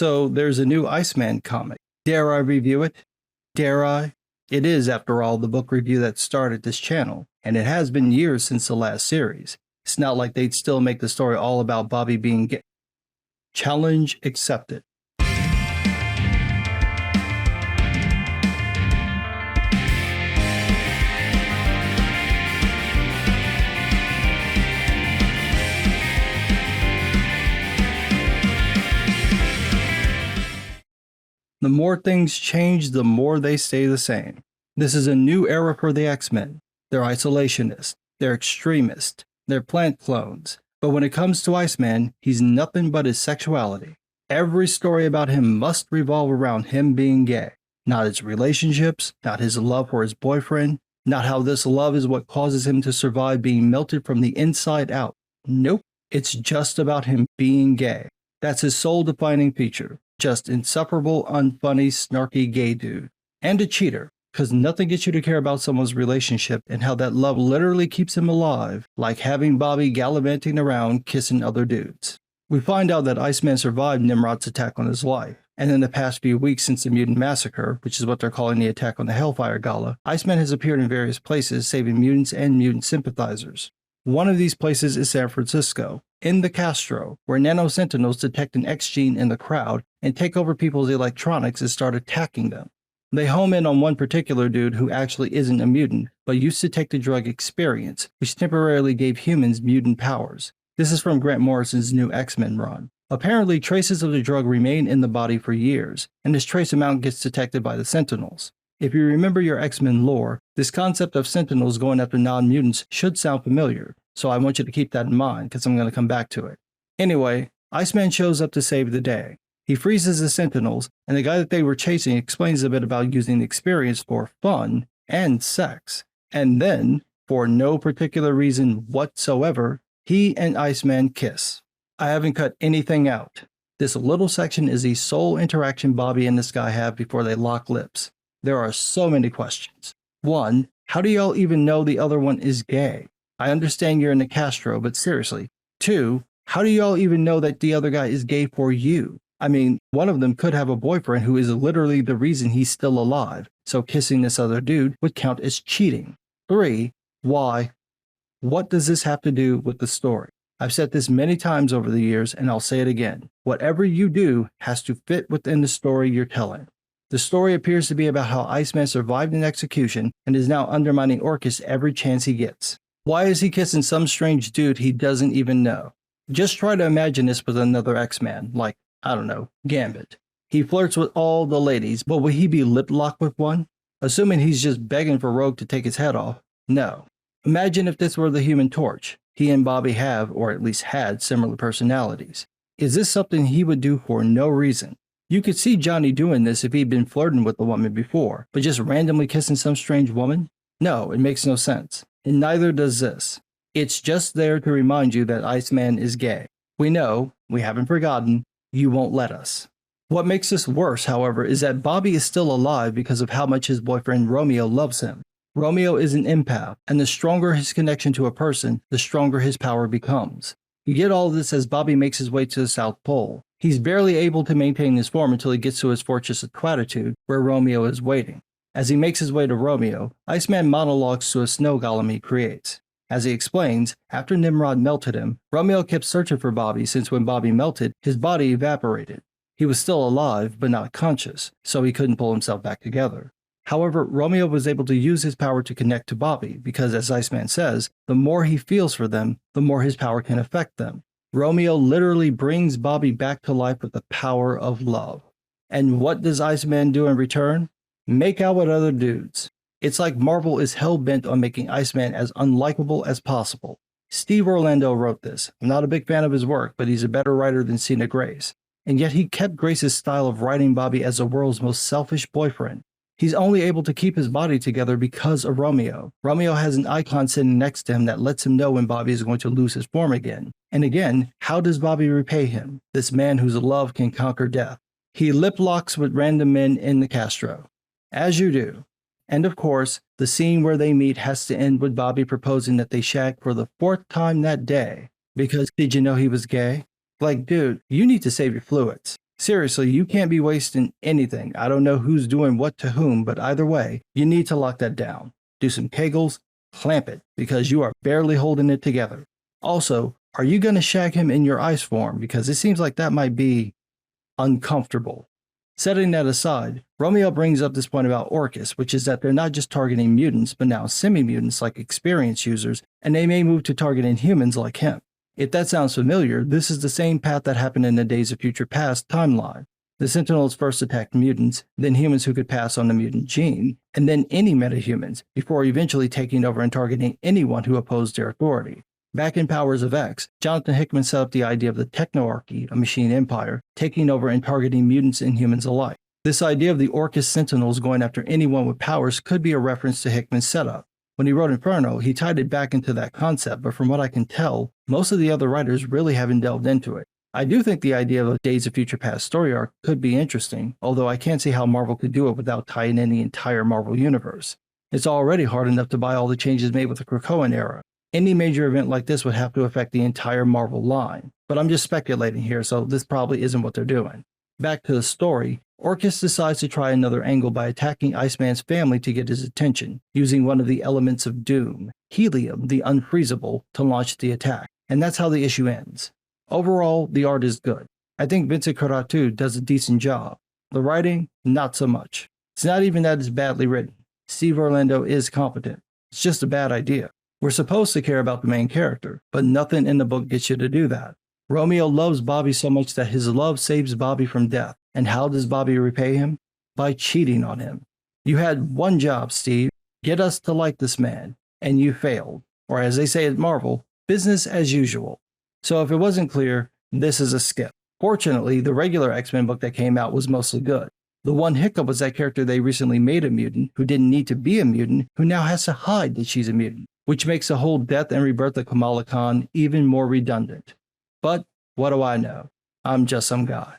Also, there's a new Iceman comic. Dare I review it? Dare I? It is, after all, the book review that started this channel, and it has been years since the last series. It's not like they'd still make the story all about Bobby being gay. Challenge accepted. The more things change, the more they stay the same. This is a new era for the X-Men. They're isolationists, they're extremists, they're plant clones. But when it comes to Iceman, he's nothing but his sexuality. Every story about him must revolve around him being gay. Not his relationships, not his love for his boyfriend, not how this love is what causes him to survive being melted from the inside out. Nope, it's just about him being gay. That's his sole defining feature. Just insufferable, unfunny, snarky gay dude. And a cheater, because nothing gets you to care about someone's relationship and how that love literally keeps him alive, like having Bobby gallivanting around kissing other dudes. We find out that Iceman survived Nimrod's attack on his life, and in the past few weeks since the Mutant Massacre, which is what they're calling the attack on the Hellfire Gala, Iceman has appeared in various places saving mutants and mutant sympathizers. One of these places is San Francisco, in the Castro, where nano-sentinels detect an X gene in the crowd and take over people's electronics and start attacking them. They home in on one particular dude who actually isn't a mutant, but used to take the drug Experience, which temporarily gave humans mutant powers. This is from Grant Morrison's new X-Men run. Apparently, traces of the drug remain in the body for years, and this trace amount gets detected by the Sentinels. If you remember your X-Men lore, this concept of Sentinels going after non-mutants should sound familiar, so I want you to keep that in mind because I'm going to come back to it. Anyway, Iceman shows up to save the day. He freezes the Sentinels, and the guy that they were chasing explains a bit about using the Experience for fun and sex. And then, for no particular reason whatsoever, he and Iceman kiss. I haven't cut anything out. This little section is the sole interaction Bobby and this guy have before they lock lips. There are so many questions. 1. How do y'all even know the other one is gay? I understand you're in the Castro, but seriously. 2. How do y'all even know that the other guy is gay for you? I mean, one of them could have a boyfriend who is literally the reason he's still alive, so kissing this other dude would count as cheating. 3. Why? What does this have to do with the story? I've said this many times over the years, and I'll say it again. Whatever you do has to fit within the story you're telling. The story appears to be about how Iceman survived an execution and is now undermining Orchis every chance he gets. Why is he kissing some strange dude he doesn't even know? Just try to imagine this with another X-Man, like, I don't know, Gambit. He flirts with all the ladies, but will he be lip-locked with one? Assuming he's just begging for Rogue to take his head off. No. Imagine if this were the Human Torch. He and Bobby have, or at least had, similar personalities. Is this something he would do for no reason? You could see Johnny doing this if he'd been flirting with a woman before, but just randomly kissing some strange woman? No, it makes no sense. And neither does this. It's just there to remind you that Iceman is gay. We know, we haven't forgotten, you won't let us. What makes this worse, however, is that Bobby is still alive because of how much his boyfriend Romeo loves him. Romeo is an empath, and the stronger his connection to a person, the stronger his power becomes. You get all this as Bobby makes his way to the South Pole. He's barely able to maintain his form until he gets to his Fortress of Quatitude, where Romeo is waiting. As he makes his way to Romeo, Iceman monologues to a snow golem he creates. As he explains, after Nimrod melted him, Romeo kept searching for Bobby since when Bobby melted, his body evaporated. He was still alive, but not conscious, so he couldn't pull himself back together. However, Romeo was able to use his power to connect to Bobby because, as Iceman says, the more he feels for them, the more his power can affect them. Romeo literally brings Bobby back to life with the power of love. And what does Iceman do in return? Make out with other dudes. It's like Marvel is hell-bent on making Iceman as unlikable as possible. Steve Orlando wrote this. I'm not a big fan of his work, but he's a better writer than Sina Grace. And yet he kept Grace's style of writing Bobby as the world's most selfish boyfriend. He's only able to keep his body together because of Romeo. Romeo has an icon sitting next to him that lets him know when Bobby is going to lose his form again. And again, how does Bobby repay him, this man whose love can conquer death? He lip locks with random men in the Castro. As you do. And of course, the scene where they meet has to end with Bobby proposing that they shag for the 4th time that day. Because did you know he was gay? Like, dude, you need to save your fluids. Seriously, you can't be wasting anything. I don't know who's doing what to whom, but either way, you need to lock that down. Do some kegels, clamp it, because you are barely holding it together. Also, are you going to shag him in your ice form? Because it seems like that might be uncomfortable. Setting that aside, Romeo brings up this point about Orcus, which is that they're not just targeting mutants, but now semi-mutants like experienced users, and they may move to targeting humans like him. If that sounds familiar, this is the same path that happened in the Days of Future Past timeline. The Sentinels first attacked mutants, then humans who could pass on the mutant gene, and then any metahumans, before eventually taking over and targeting anyone who opposed their authority. Back in Powers of X, Jonathan Hickman set up the idea of the Technoarchy, a machine empire, taking over and targeting mutants and humans alike. This idea of the Orcus Sentinels going after anyone with powers could be a reference to Hickman's setup. When he wrote Inferno, he tied it back into that concept, but from what I can tell, most of the other writers really haven't delved into it. I do think the idea of a Days of Future Past story arc could be interesting, although I can't see how Marvel could do it without tying in the entire Marvel universe. It's already hard enough to buy all the changes made with the Krakoan era. Any major event like this would have to affect the entire Marvel line, but I'm just speculating here, so this probably isn't what they're doing. Back to the story, Orcus decides to try another angle by attacking Iceman's family to get his attention, using one of the elements of doom, helium, the unfreezable, to launch the attack, and that's how the issue ends. Overall, the art is good. I think Vincent Corratu does a decent job. The writing, not so much. It's not even that it's badly written. Steve Orlando is competent. It's just a bad idea. We're supposed to care about the main character, but nothing in the book gets you to do that. Romeo loves Bobby so much that his love saves Bobby from death. And how does Bobby repay him? By cheating on him. You had one job, Steve. Get us to like this man. And you failed. Or as they say at Marvel, business as usual. So if it wasn't clear, this is a skip. Fortunately, the regular X-Men book that came out was mostly good. The one hiccup was that character they recently made a mutant, who didn't need to be a mutant, who now has to hide that she's a mutant, which makes the whole death and rebirth of Kamala Khan even more redundant. But what do I know? I'm just some guy.